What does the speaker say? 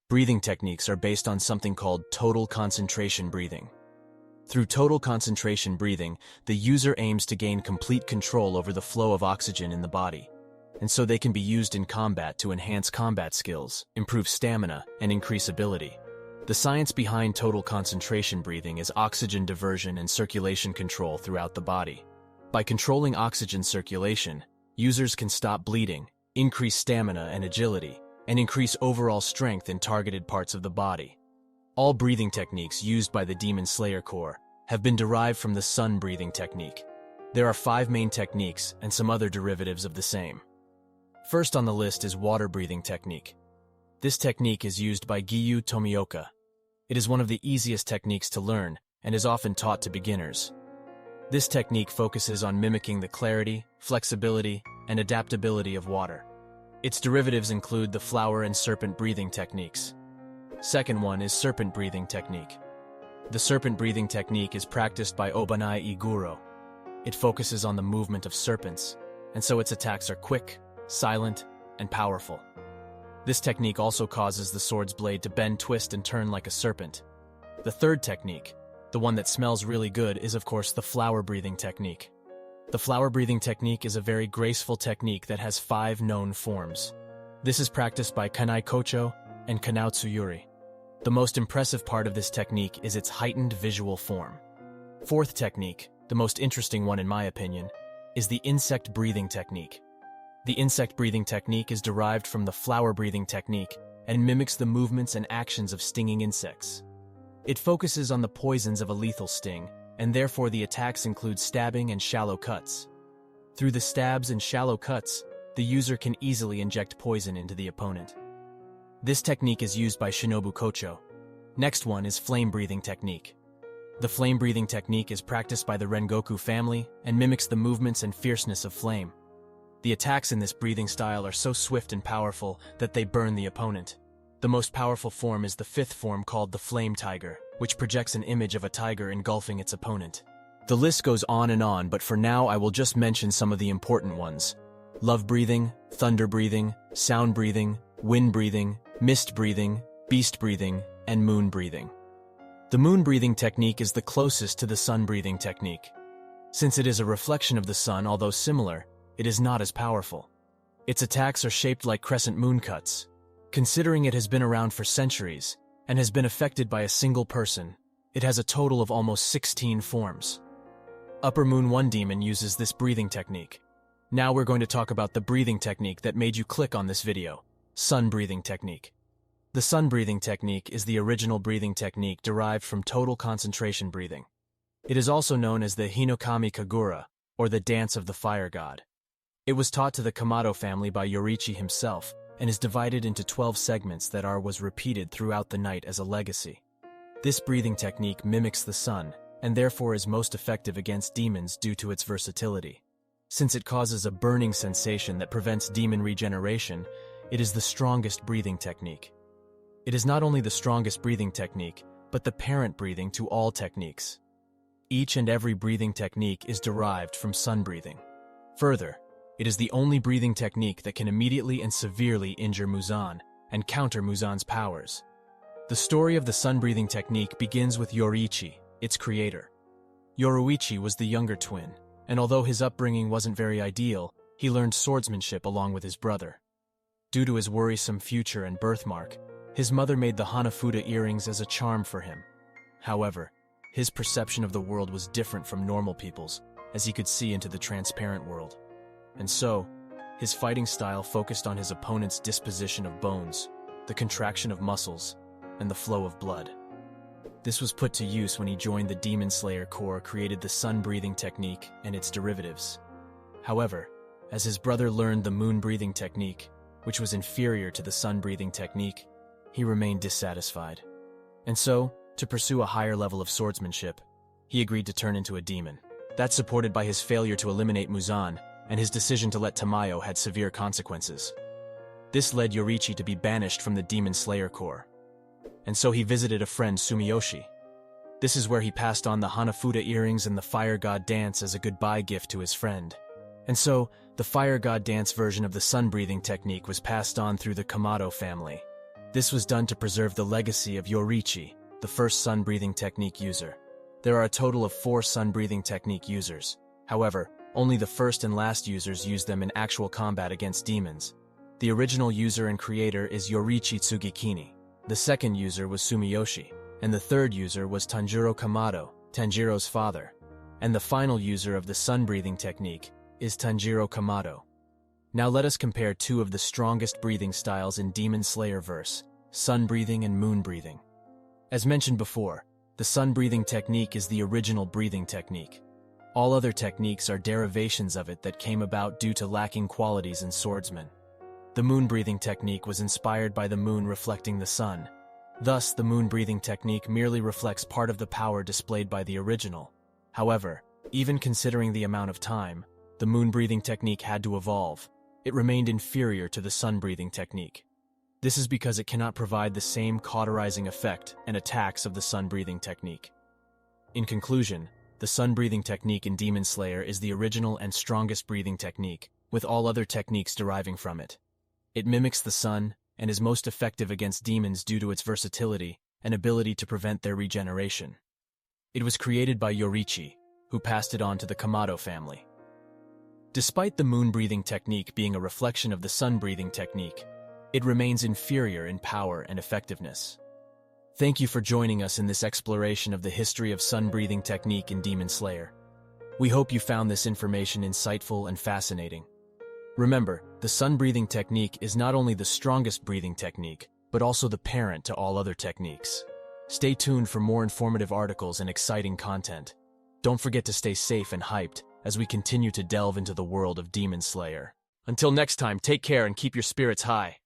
breathing techniques are based on something called total concentration breathing. Through total concentration breathing, the user aims to gain complete control over the flow of oxygen in the body, and so they can be used in combat to enhance combat skills, improve stamina, and increase ability. The science behind total concentration breathing is oxygen diversion and circulation control throughout the body. By controlling oxygen circulation, users can stop bleeding, increase stamina and agility, and increase overall strength in targeted parts of the body. All breathing techniques used by the Demon Slayer Corps have been derived from the sun breathing technique. There are 5 main techniques and some other derivatives of the same. First on the list is water breathing technique. This technique is used by Giyu Tomioka. It is one of the easiest techniques to learn and is often taught to beginners. This technique focuses on mimicking the clarity, flexibility, and adaptability of water. Its derivatives include the flower and serpent breathing techniques. Second one is serpent breathing technique. The serpent breathing technique is practiced by Obanai Iguro. It focuses on the movement of serpents, and so its attacks are quick, silent, and powerful. This technique also causes the sword's blade to bend, twist, and turn like a serpent. The third technique, the one that smells really good, is of course the flower breathing technique. The flower breathing technique is a very graceful technique that has 5 known forms. This is practiced by Kanai Kocho and Kanao Tsuyuri. The most impressive part of this technique is its heightened visual form. Fourth technique, the most interesting one in my opinion, is the insect breathing technique. The insect breathing technique is derived from the flower breathing technique and mimics the movements and actions of stinging insects. It focuses on the poisons of a lethal sting, and therefore the attacks include stabbing and shallow cuts. Through the stabs and shallow cuts, the user can easily inject poison into the opponent. This technique is used by Shinobu Kocho. Next one is flame breathing technique. The flame breathing technique is practiced by the Rengoku family and mimics the movements and fierceness of flame. The attacks in this breathing style are so swift and powerful that they burn the opponent. The most powerful form is the 5th form called the Flame Tiger, which projects an image of a tiger engulfing its opponent. The list goes on, but for now I will just mention some of the important ones. Love breathing, thunder breathing, sound breathing, wind breathing, mist breathing, beast breathing, and moon breathing. The moon breathing technique is the closest to the sun breathing technique. Since it is a reflection of the sun, although similar, it is not as powerful. Its attacks are shaped like crescent moon cuts. Considering it has been around for centuries and has been affected by a single person, it has a total of almost 16 forms. Upper Moon 1 Demon uses this breathing technique. Now we're going to talk about the breathing technique that made you click on this video, sun breathing technique. The sun breathing technique is the original breathing technique derived from total concentration breathing. It is also known as the Hinokami Kagura, or the Dance of the Fire God. It was taught to the Kamado family by Yoriichi himself, and is divided into 12 segments that was repeated throughout the night as a legacy. This breathing technique mimics the sun, and therefore is most effective against demons due to its versatility. Since it causes a burning sensation that prevents demon regeneration, it is the strongest breathing technique. It is not only the strongest breathing technique, but the parent breathing to all techniques. Each and every breathing technique is derived from sun breathing. Further, it is the only breathing technique that can immediately and severely injure Muzan and counter Muzan's powers. The story of the sun breathing technique begins with Yoriichi, its creator. Yoriichi was the younger twin, and although his upbringing wasn't very ideal, he learned swordsmanship along with his brother. Due to his worrisome future and birthmark, his mother made the Hanafuda earrings as a charm for him. However, his perception of the world was different from normal people's, as he could see into the transparent world. And so, his fighting style focused on his opponent's disposition of bones, the contraction of muscles, and the flow of blood. This was put to use when he joined the Demon Slayer Corps, created the sun breathing technique and its derivatives. However, as his brother learned the moon breathing technique, which was inferior to the sun breathing technique, he remained dissatisfied. And so, to pursue a higher level of swordsmanship, he agreed to turn into a demon. That's supported by his failure to eliminate Muzan, and his decision to let Tamayo had severe consequences. This led Yoriichi to be banished from the Demon Slayer Corps. And so he visited a friend, Sumiyoshi. This is where he passed on the Hanafuda earrings and the Fire God dance as a goodbye gift to his friend. And so, the Fire God dance version of the sun breathing technique was passed on through the Kamado family. This was done to preserve the legacy of Yorichi, the first sun-breathing technique user. There are a total of 4 sun-breathing technique users. However, only the first and last users use them in actual combat against demons. The original user and creator is Yorichi Tsugikini. The second user was Sumiyoshi, and the third user was Tanjiro Kamado, Tanjiro's father. And the final user of the sun-breathing technique is Tanjiro Kamado. Now let us compare 2 of the strongest breathing styles in Demon Slayer verse, sun breathing and moon breathing. As mentioned before, the sun breathing technique is the original breathing technique. All other techniques are derivations of it that came about due to lacking qualities in swordsmen. The moon breathing technique was inspired by the moon reflecting the sun. Thus, the moon breathing technique merely reflects part of the power displayed by the original. However, even considering the amount of time, the moon breathing technique had to evolve. It remained inferior to the sun breathing technique. This is because it cannot provide the same cauterizing effect and attacks of the sun breathing technique. In conclusion, the sun breathing technique in Demon Slayer is the original and strongest breathing technique, with all other techniques deriving from it. It mimics the sun and is most effective against demons due to its versatility and ability to prevent their regeneration. It was created by Yorichi, who passed it on to the Kamado family. Despite the moon-breathing technique being a reflection of the sun-breathing technique, it remains inferior in power and effectiveness. Thank you for joining us in this exploration of the history of sun-breathing technique in Demon Slayer. We hope you found this information insightful and fascinating. Remember, the sun-breathing technique is not only the strongest breathing technique, but also the parent to all other techniques. Stay tuned for more informative articles and exciting content. Don't forget to stay safe and hyped as we continue to delve into the world of Demon Slayer. Until next time, take care and keep your spirits high.